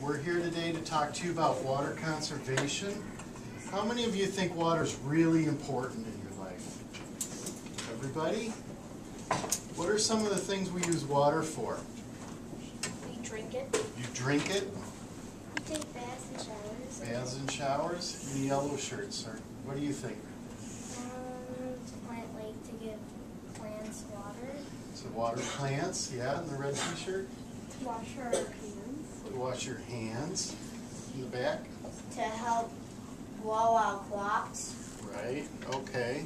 We're here today to talk to you about water conservation. How many of you think water is really important in your life? Everybody? What are some of the things we use water for? We drink it. You drink it? We take baths and showers. Baths and showers? In the yellow shirt, sir. What do you think? To plant, like, to give plants water. So water plants, yeah, in the red t-shirt? To wash our hands. To wash your hands. In the back? To help blow out clots. Right, okay.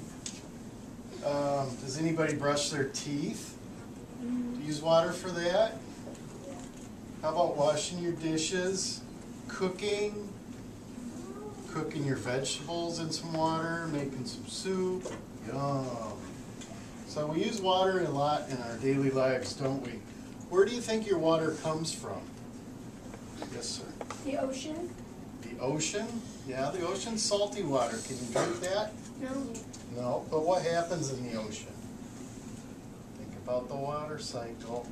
Does anybody brush their teeth? Do you use water for that? How about washing your dishes? Cooking? Cooking your vegetables in some water, making some soup? Yum. So we use water a lot in our daily lives, don't we? Where do you think your water comes from? Yes, sir. The ocean? The ocean? Yeah, the ocean's salty water. Can you drink that? No. No, but what happens in the ocean? Think about the water cycle.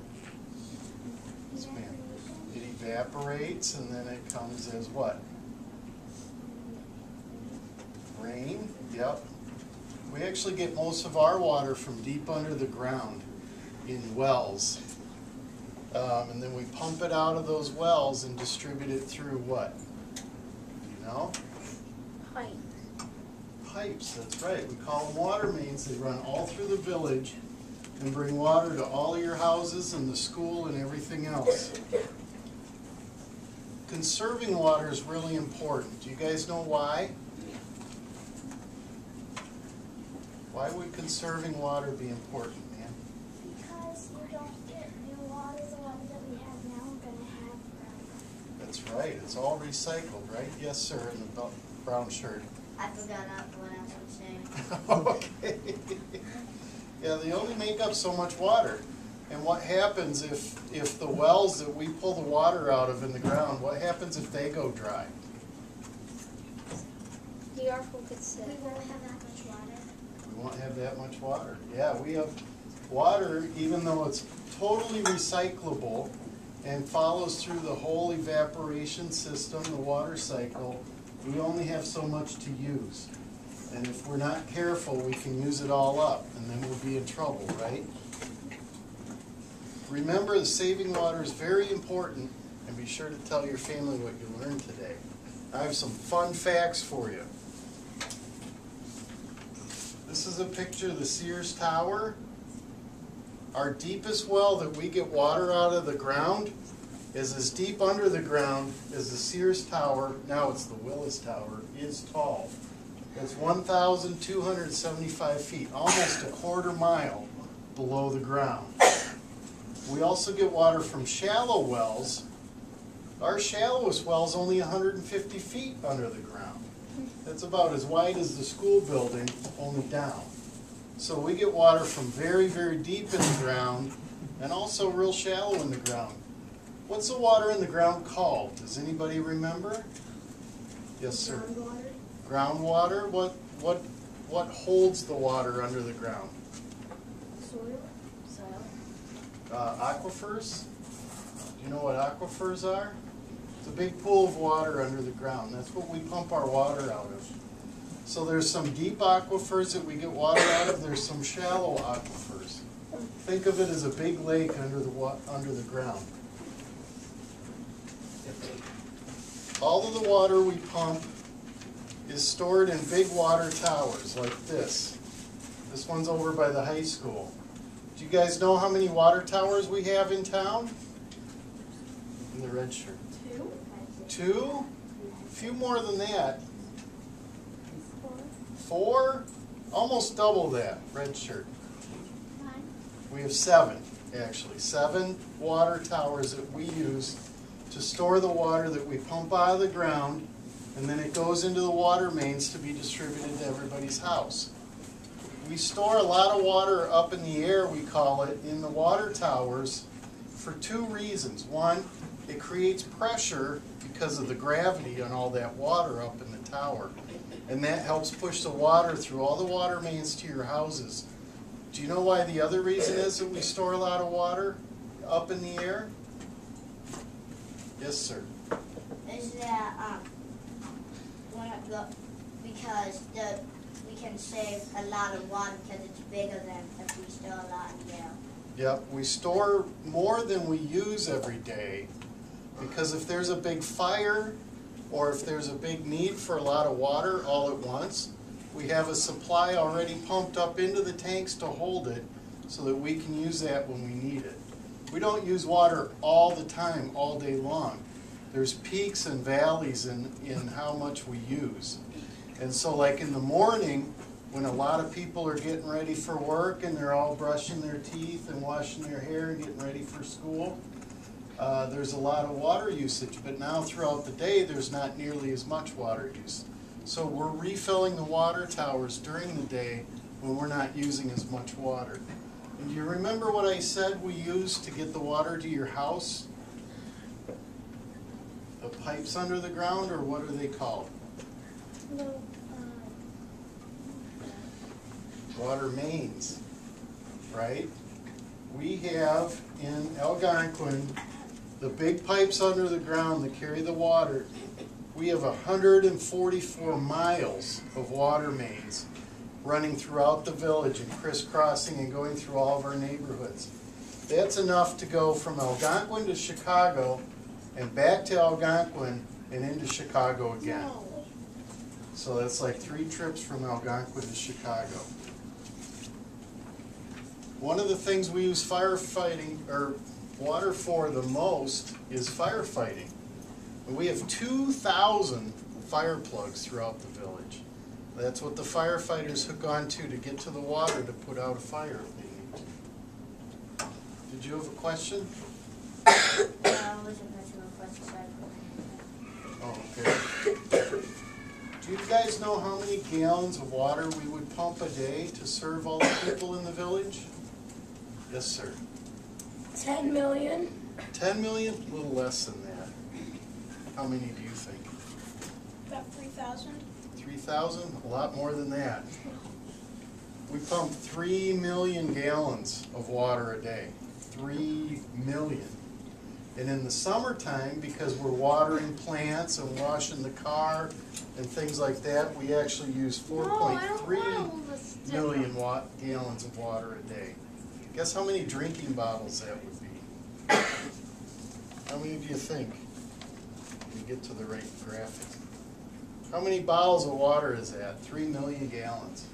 It evaporates and then it comes as what? Rain? Yep. We actually get most of our water from deep under the ground in wells. And then we pump it out of those wells and distribute it through what? You know? Pipe. Pipes, that's right. We call them water mains. They run all through the village and bring water to all your houses and the school and everything else. Conserving water is really important. Do you guys know why? Why would conserving water be important, man? Because you don't get new water. The water that we have now we're going to have forever. That's right. It's all recycled, right? Yes, sir, in the brown shirt. I forgot what I was saying. Okay. Yeah, they only make up so much water. And what happens if the wells that we pull the water out of in the ground, what happens if they go dry? The earth will get sick. We won't have that much water. We won't have that much water. Yeah, we have water, even though it's totally recyclable and follows through the whole evaporation system, the water cycle, we only have so much to use. And if we're not careful, we can use it all up, and then we'll be in trouble, right? Remember, that saving water is very important, and be sure to tell your family what you learned today. I have some fun facts for you. This is a picture of the Sears Tower. Our deepest well that we get water out of the ground is as deep under the ground as the Sears Tower, now it's the Willis Tower, is tall. It's 1,275 feet, almost a quarter mile below the ground. We also get water from shallow wells. Our shallowest well is only 150 feet under the ground. That's about as wide as the school building, only down. So we get water from very, very deep in the ground and also real shallow in the ground. What's the water in the ground called? Does anybody remember? Yes, sir. Groundwater. Groundwater? What holds the water under the ground? Soil. Soil. Aquifers? Do you know what aquifers are? It's a big pool of water under the ground. That's what we pump our water out of. So there's some deep aquifers that we get water out of. There's some shallow aquifers. Think of it as a big lake under the ground. All of the water we pump is stored in big water towers like this. This one's over by the high school. Do you guys know how many water towers we have in town? In the red shirt. 2. 2? A few more than that. 4. 4? Almost double that, red shirt. 9. We have 7, actually. 7 water towers that we use to store the water that we pump out of the ground, and then it goes into the water mains to be distributed to everybody's house. We store a lot of water up in the air, we call it, in the water towers for 2 reasons. One, it creates pressure because of the gravity on all that water up in the tower. And that helps push the water through all the water mains to your houses. Do you know why the other reason is that we store a lot of water up in the air? Yes, sir. is that because we can save a lot of water because it's bigger than if we store a lot in there. Yep, we store more than we use every day because if there's a big fire or if there's a big need for a lot of water all at once, we have a supply already pumped up into the tanks to hold it so that we can use that when we need it. We don't use water all the time, all day long. There's peaks and valleys in how much we use. And so like in the morning, when a lot of people are getting ready for work and they're all brushing their teeth and washing their hair and getting ready for school, there's a lot of water usage. But now throughout the day, there's not nearly as much water use. So we're refilling the water towers during the day when we're not using as much water. And do you remember what I said we use to get the water to your house? The pipes under the ground, or what are they called? No. Water mains, right? We have in Algonquin the big pipes under the ground that carry the water. We have 144 miles of water mains running throughout the village and crisscrossing and going through all of our neighborhoods. That's enough to go from Algonquin to Chicago and back to Algonquin and into Chicago again. So that's like 3 trips from Algonquin to Chicago. One of the things we use firefighting or water for the most is firefighting. And we have 2,000 fire plugs throughout the village. That's what the firefighters hook onto to get to the water to put out a fire if they need to. Did you have a question? No, I wasn't mentioning a question. Oh, okay. Do you guys know how many gallons of water we would pump a day to serve all the people in the village? Yes, sir. 10 million. 10 million? A little less than that. How many do you think? About 3,000. 3,000? A lot more than that. We pump 3 million gallons of water a day. 3 million. And in the summertime, because we're watering plants and washing the car and things like that, we actually use 4.3 million gallons of water a day. Guess how many drinking bottles that would be? How many do you think? Let me get to the right graphic. How many bottles of water is that? 3 million gallons.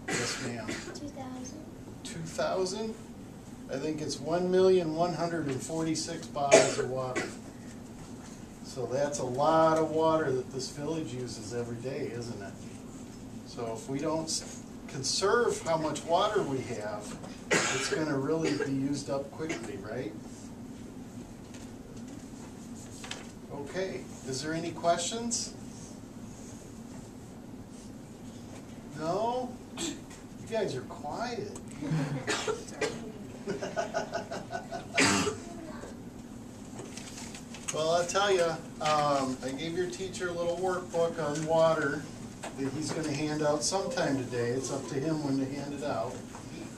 Yes, ma'am. 2,000. 2,000? I think it's 1,146 bottles of water. So that's a lot of water that this village uses every day, isn't it? So if we don't conserve how much water we have, it's going to really be used up quickly, right? Okay, is there any questions? No? You guys are quiet. Well, I'll tell you, I gave your teacher a little workbook on water that he's going to hand out sometime today. It's up to him when to hand it out.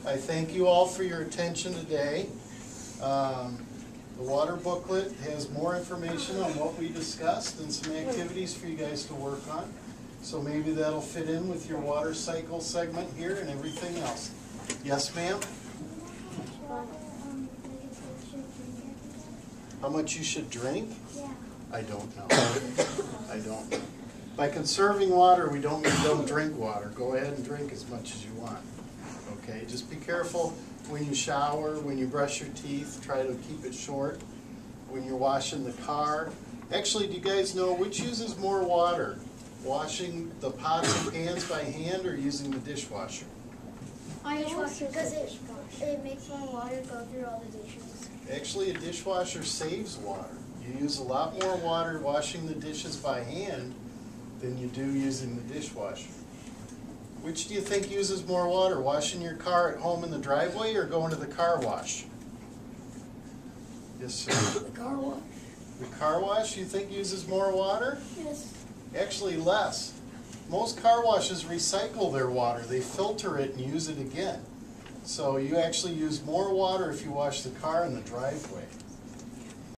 I thank you all for your attention today. The water booklet has more information on what we discussed and some activities for you guys to work on. So maybe that'll fit in with your water cycle segment here and everything else. Yes, ma'am? How much you should drink? Yeah. I don't know. I don't know. By conserving water, we don't mean don't drink water. Go ahead and drink as much as you want. Okay, just be careful when you shower, when you brush your teeth, try to keep it short. When you're washing the car. Actually, do you guys know which uses more water? Washing the pots and pans by hand or using the dishwasher? Dishwasher, because it makes more water go through all the dishes. Actually, a dishwasher saves water. You use a lot more water washing the dishes by hand than you do using the dishwasher. Which do you think uses more water? Washing your car at home in the driveway or going to the car wash? Yes, sir. The car wash. The car wash you think uses more water? Yes. Actually less. Most car washes recycle their water. They filter it and use it again. So you actually use more water if you wash the car in the driveway.